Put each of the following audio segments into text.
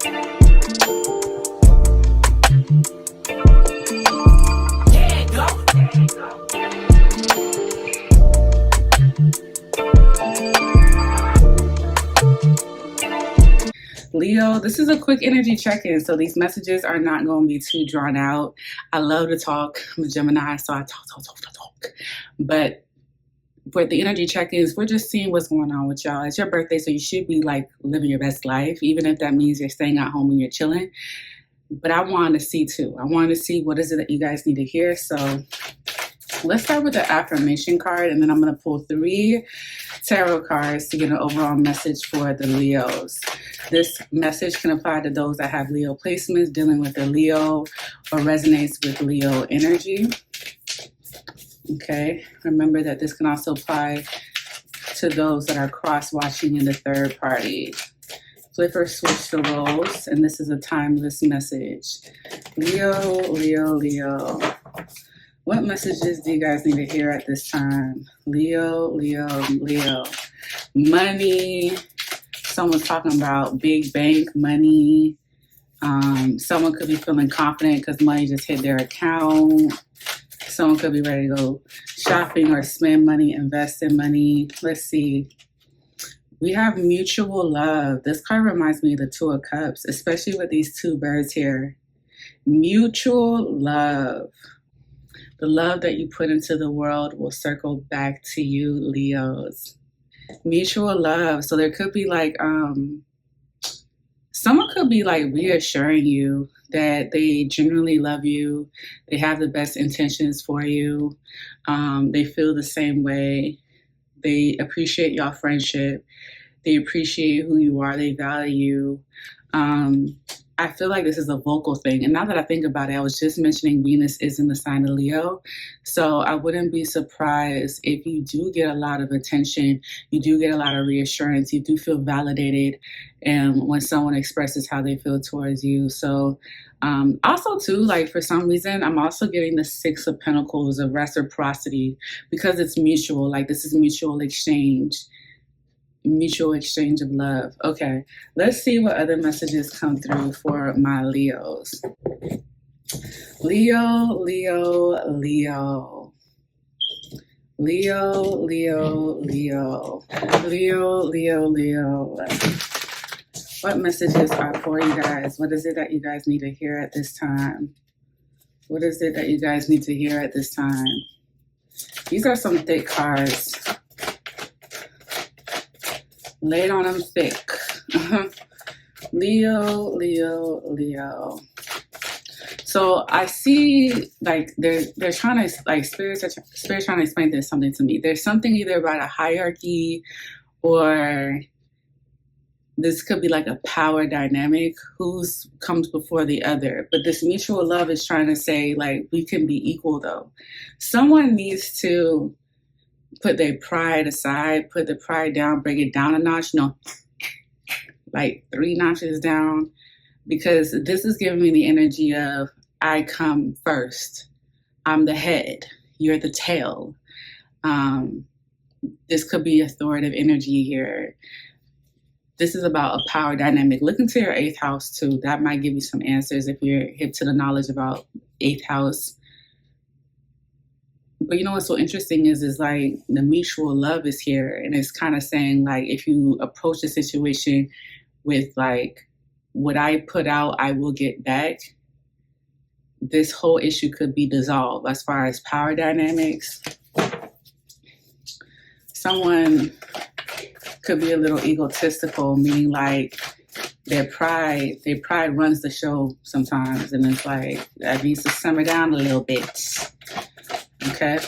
Leo, this is a quick energy check-in, so these messages are not going to be too drawn out. I love to talk. I'm a Gemini, so I talk. But for the energy check-ins, we're just seeing what's going on with y'all. It's your birthday, so you should be like living your best life, even if that means you're staying at home and you're chilling. But I wanted to see too. I wanted to see what is it that you guys need to hear. So let's start with the affirmation card, and then I'm going to pull 3 tarot cards to get an overall message for the Leos. This message can apply to those that have Leo placements, dealing with a Leo, or resonates with Leo energy. Okay, remember that this can also apply to those that are cross-watching in the third party. Flip or switch the roles, and this is a timeless message. Leo, Leo, Leo. What messages do you guys need to hear at this time? Leo, Leo, Leo. Money. Someone's talking about big bank money. Someone could be feeling confident because money just hit their account. Someone could be ready to go shopping or spend money, invest in money. Let's see. We have mutual love. This card reminds me of the 2 of Cups, especially with these 2 birds here. Mutual love. The love that you put into the world will circle back to you, Leos. Mutual love. So there could be like, someone could be like reassuring you that they genuinely love you. They have the best intentions for you. They feel the same way. They appreciate your friendship. They appreciate who you are. They value you. I feel like this is a vocal thing. And now that I think about it, I was just mentioning Venus is in the sign of Leo. So I wouldn't be surprised if you do get a lot of attention, you do get a lot of reassurance, you do feel validated, and when someone expresses how they feel towards you. So also too, like for some reason, I'm also getting the 6 of Pentacles of reciprocity because it's mutual. Like this is mutual exchange. Mutual exchange of love. Okay, let's see what other messages come through for my Leos. Leo, Leo, Leo. Leo, Leo, Leo. Leo, Leo, Leo. What messages are for you guys? What is it that you guys need to hear at this time? What is it that you guys need to hear at this time? These are some thick cards. Lay it on them thick. Leo, Leo, Leo. So I see like they're trying to, like spirit's trying to explain this something to me. There's something either about a hierarchy, or this could be like a power dynamic. Who's comes before the other? But this mutual love is trying to say like we can be equal though. Someone needs to put their pride aside, put the pride down, bring it down a notch, like 3 notches down, because this is giving me the energy of I come first. I'm the head, you're the tail. This could be authoritative energy here. This is about a power dynamic. Look into your 8th house too. That might give you some answers if you're hip to the knowledge about 8th house. But you know what's so interesting is like the mutual love is here, and it's kind of saying like if you approach the situation with like what I put out, I will get back. This whole issue could be dissolved as far as power dynamics. Someone could be a little egotistical, meaning like their pride runs the show sometimes, and it's like that needs to simmer down a little bit. Okay.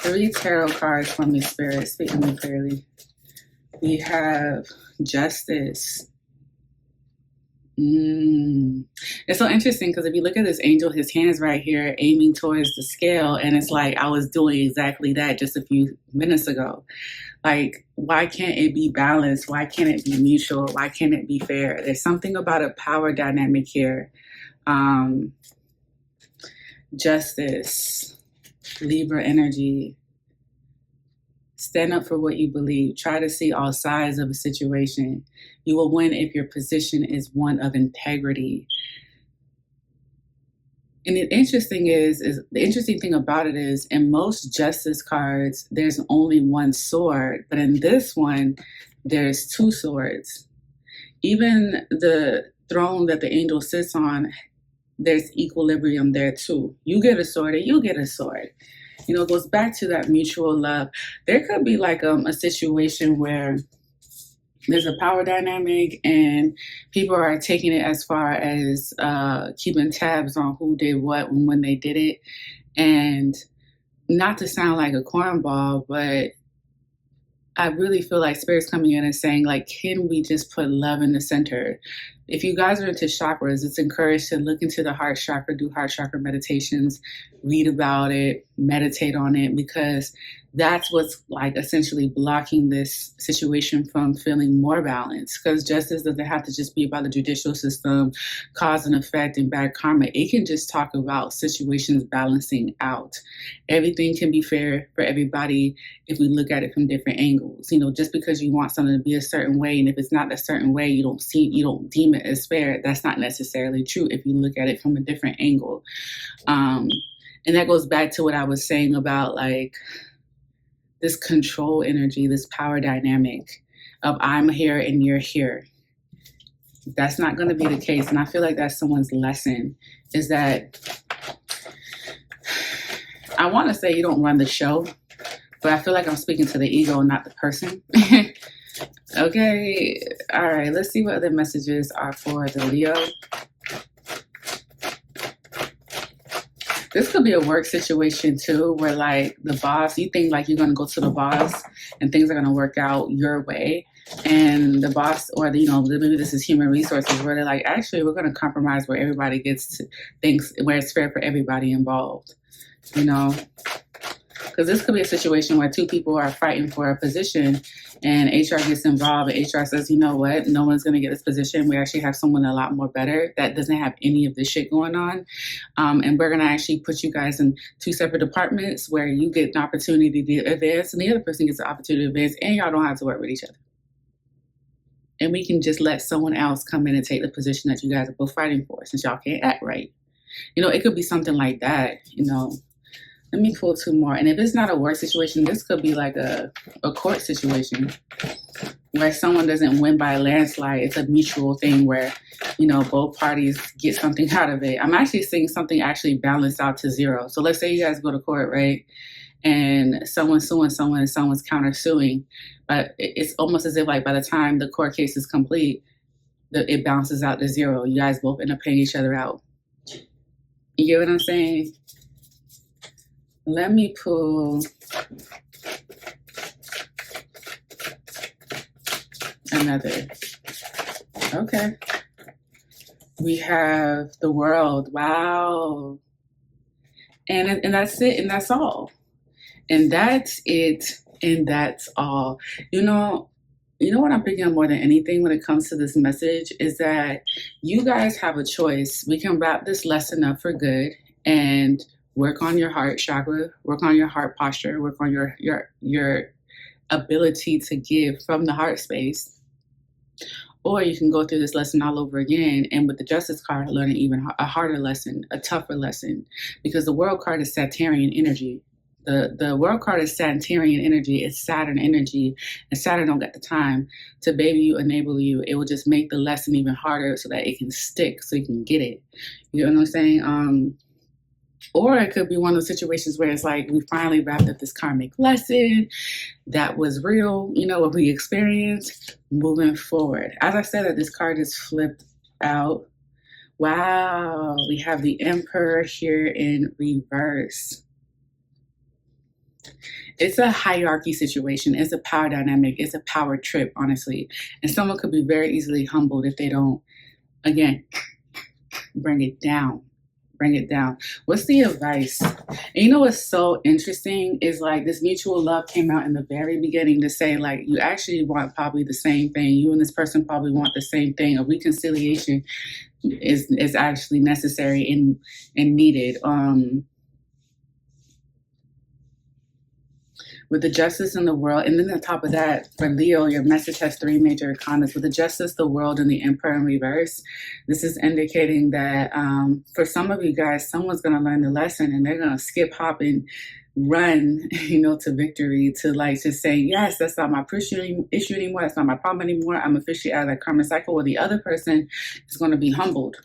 3 tarot cards from me, Spirit. Speak to me clearly. We have Justice. It's so interesting because if you look at this angel, his hand's right here aiming towards the scale, and it's like I was doing exactly that just a few minutes ago. Like, why can't it be balanced? Why can't it be mutual? Why can't it be fair? There's something about a power dynamic here. Justice, Libra energy. Stand up for what you believe. Try to see all sides of a situation. You will win if your position is one of integrity. And the interesting thing about it is in most justice cards, there's only one sword, but in this one, there's two swords. Even the throne that the angel sits on, there's equilibrium there too. You get a sword and you get a sword. It goes back to that mutual love. There could be like a situation where there's a power dynamic and people are taking it as far as keeping tabs on who did what and when they did it. And not to sound like a cornball, but I really feel like Spirit's coming in and saying, like, can we just put love in the center? If you guys are into chakras, it's encouraged to look into the heart chakra, do heart chakra meditations, read about it, meditate on it, because that's what's like essentially blocking this situation from feeling more balanced. Because justice doesn't have to just be about the judicial system, cause and effect, and bad karma. It can just talk about situations balancing out. Everything can be fair for everybody if we look at it from different angles. Just because you want something to be a certain way, and if it's not a certain way, you don't deem it as fair. That's not necessarily true if you look at it from a different angle. And that goes back to what I was saying about like this control energy, this power dynamic of I'm here and you're here. That's not going to be the case. And I feel like that's someone's lesson, is that I want to say you don't run the show, but I feel like I'm speaking to the ego and not the person. Okay. All right. Let's see what other messages are for the Leo. This could be a work situation too, where like the boss, you think like you're going to go to the boss and things are going to work out your way. And the boss, or maybe this is human resources, where they're like, actually, we're going to compromise where everybody gets to things, where it's fair for everybody involved, Because this could be a situation where two people are fighting for a position and HR gets involved and HR says, you know what, no one's going to get this position. We actually have someone a lot more better that doesn't have any of this shit going on. And we're going to actually put you guys in two separate departments where you get an opportunity to advance and the other person gets the opportunity to advance, and y'all don't have to work with each other. And we can just let someone else come in and take the position that you guys are both fighting for, since y'all can't act right. It could be something like that, Let me pull two more. And if it's not a work situation, this could be like a court situation where someone doesn't win by a landslide. It's a mutual thing where, both parties get something out of it. I'm actually seeing something actually balance out to zero. So let's say you guys go to court, right? And someone's suing someone and someone's countersuing. But it's almost as if like by the time the court case is complete, it bounces out to zero. You guys both end up paying each other out. You get what I'm saying? Let me pull another. Okay. We have the World. Wow. And that's it. And that's all. And that's it. And that's all. You know what I'm picking up more than anything when it comes to this message is that you guys have a choice. We can wrap this lesson up for good and work on your heart chakra, work on your heart posture, work on your ability to give from the heart space. Or you can go through this lesson all over again, and with the Justice card, learn a harder lesson, a tougher lesson, because the World card is Saturnian energy. The World card is Saturnian energy. It's Saturn energy, and Saturn don't get the time to baby you, enable you. It will just make the lesson even harder so that it can stick, so you can get it. You know what I'm saying? Or it could be one of those situations where it's like we finally wrapped up this karmic lesson that was real, what we experienced, moving forward. As I said, that this card is flipped out. Wow, we have the Emperor here in reverse. It's a hierarchy situation. It's a power dynamic. It's a power trip, honestly. And someone could be very easily humbled if they don't, again, bring it down. Bring it down. What's the advice? And what's so interesting is like this mutual love came out in the very beginning to say like you actually want probably the same thing. You and this person probably want the same thing. A reconciliation is actually necessary and needed. with the justice in the world. And then on top of that, for Leo, your message has 3 major arcanas. With the justice, the world, and the emperor in reverse, this is indicating that for some of you guys, someone's going to learn the lesson and they're going to skip, hop, and run, to victory, to like just say, yes, that's not my issue anymore. That's not my problem anymore. I'm officially out of that karma cycle. Where the other person is going to be humbled.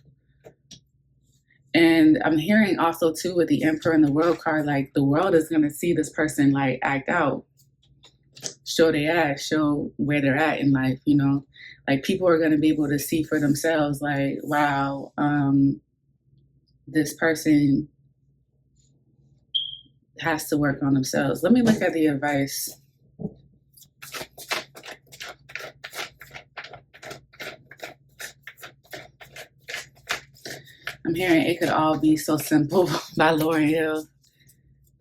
And I'm hearing also too with the Emperor and the World card, like the world is going to see this person like act out, show their ass, show where they're at in life, like people are going to be able to see for themselves, like, wow, this person has to work on themselves. Let me look at the advice. I'm hearing It Could All Be So Simple by Lauryn Hill.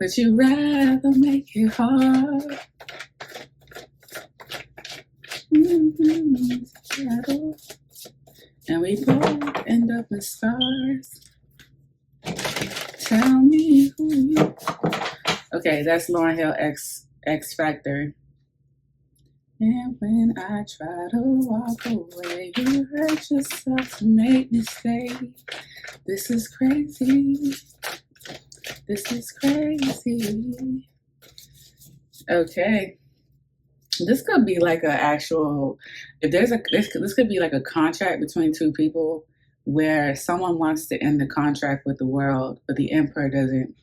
But you'd rather make it hard. And we both end up with scars. Tell me who you... Okay, that's Lauryn Hill, X Factor. And when I try to walk away, you hurt yourself to make me stay. This is crazy. This is crazy. Okay. This could be like an actual, this could be like a contract between 2 people where someone wants to end the contract with the world, but the emperor doesn't.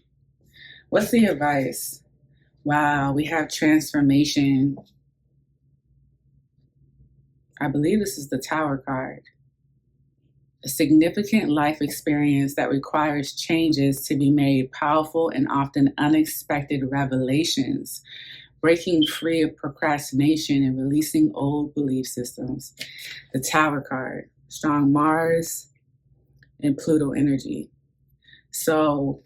What's the advice? Wow, we have transformation. I believe this is the Tower card. A significant life experience that requires changes to be made, powerful and often unexpected revelations, breaking free of procrastination and releasing old belief systems. The Tower card, strong Mars and Pluto energy. So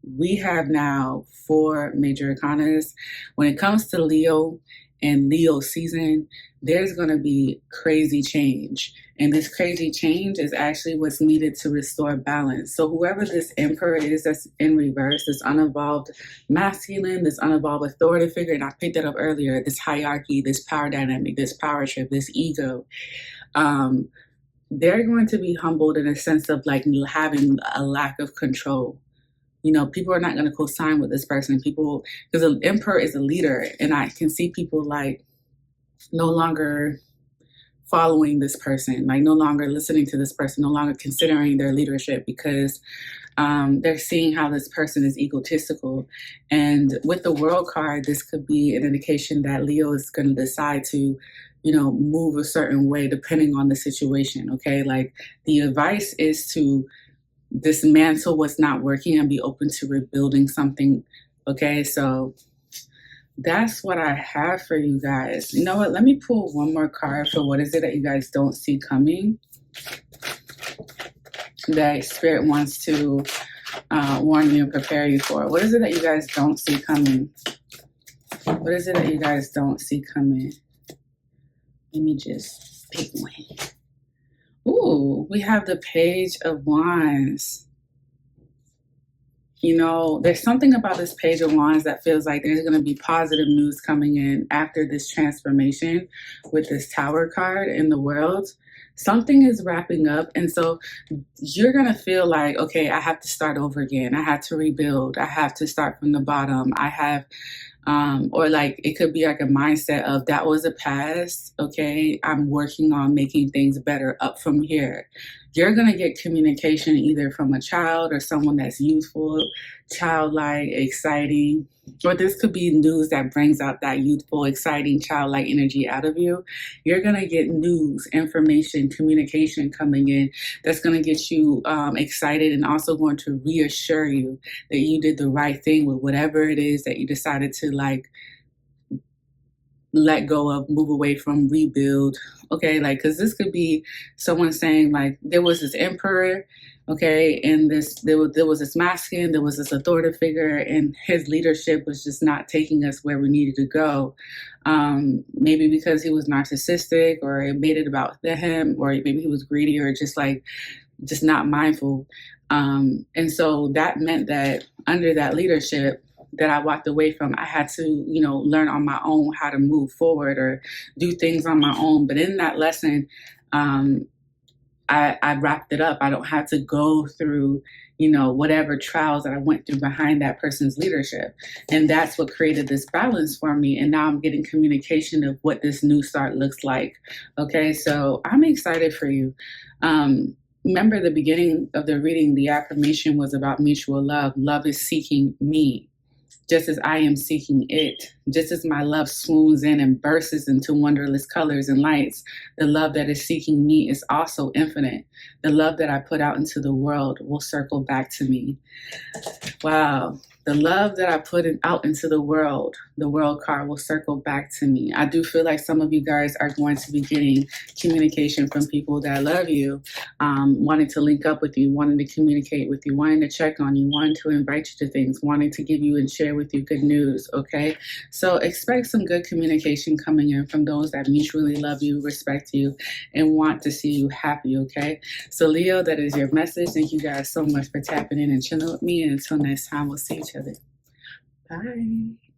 we have now 4 major arcanas. When it comes to Leo and Leo season, there's going to be crazy change. And this crazy change is actually what's needed to restore balance. So whoever this emperor is that's in reverse, this unevolved masculine, this unevolved authority figure, and I picked that up earlier, this hierarchy, this power dynamic, this power trip, this ego, they're going to be humbled in a sense of like having a lack of control. People are not going to co-sign with this person. People, because the emperor is a leader, and I can see people like no longer following this person, like no longer listening to this person, no longer considering their leadership because they're seeing how this person is egotistical. And with the World card, this could be an indication that Leo is going to decide to, move a certain way depending on the situation. Okay, like the advice is to dismantle what's not working and be open to rebuilding something. Okay, so that's what I have for you guys. You know what? Let me pull one more card for what is it that you guys don't see coming, that Spirit wants to warn you and prepare you for. What is it that you guys don't see coming? What is it that you guys don't see coming? Let me just pick one. Ooh, we have the Page of Wands. There's something about this Page of Wands that feels like there's going to be positive news coming in after this transformation with this Tower card in the world. Something is wrapping up. And so you're going to feel like, okay, I have to start over again. I have to rebuild. I have to start from the bottom. I have, or like it could be like a mindset of that was a past. Okay, I'm working on making things better up from here. You're going to get communication either from a child or someone that's youthful, childlike, exciting, or this could be news that brings out that youthful, exciting, childlike energy out of you. You're going to get news, information, communication coming in that's going to get you excited and also going to reassure you that you did the right thing with whatever it is that you decided to like let go of, move away from, rebuild. Okay, like, because this could be someone saying like there was this emperor, okay, and there was this masculine, there was this authoritative figure, and his leadership was just not taking us where we needed to go. Maybe because he was narcissistic, or it made it about him, or maybe he was greedy, or just not mindful. And so that meant that under that leadership, that I walked away from. I had to, learn on my own how to move forward or do things on my own. But in that lesson, I wrapped it up. I don't have to go through, whatever trials that I went through behind that person's leadership. And that's what created this balance for me. And now I'm getting communication of what this new start looks like. Okay, so I'm excited for you. Remember the beginning of the reading, the affirmation was about mutual love. Love is seeking me, just as I am seeking it. Just as my love swoons in and bursts into wondrous colors and lights, the love that is seeking me is also infinite. The love that I put out into the world will circle back to me. Wow. The love that I put out into the world card will circle back to me. I do feel like some of you guys are going to be getting communication from people that love you, wanting to link up with you, wanting to communicate with you, wanting to check on you, wanting to invite you to things, wanting to give you and share with you good news, okay? So expect some good communication coming in from those that mutually love you, respect you, and want to see you happy, okay? So Leo, that is your message. Thank you guys so much for tapping in and chilling with me. And until next time, we'll see each other. Bye.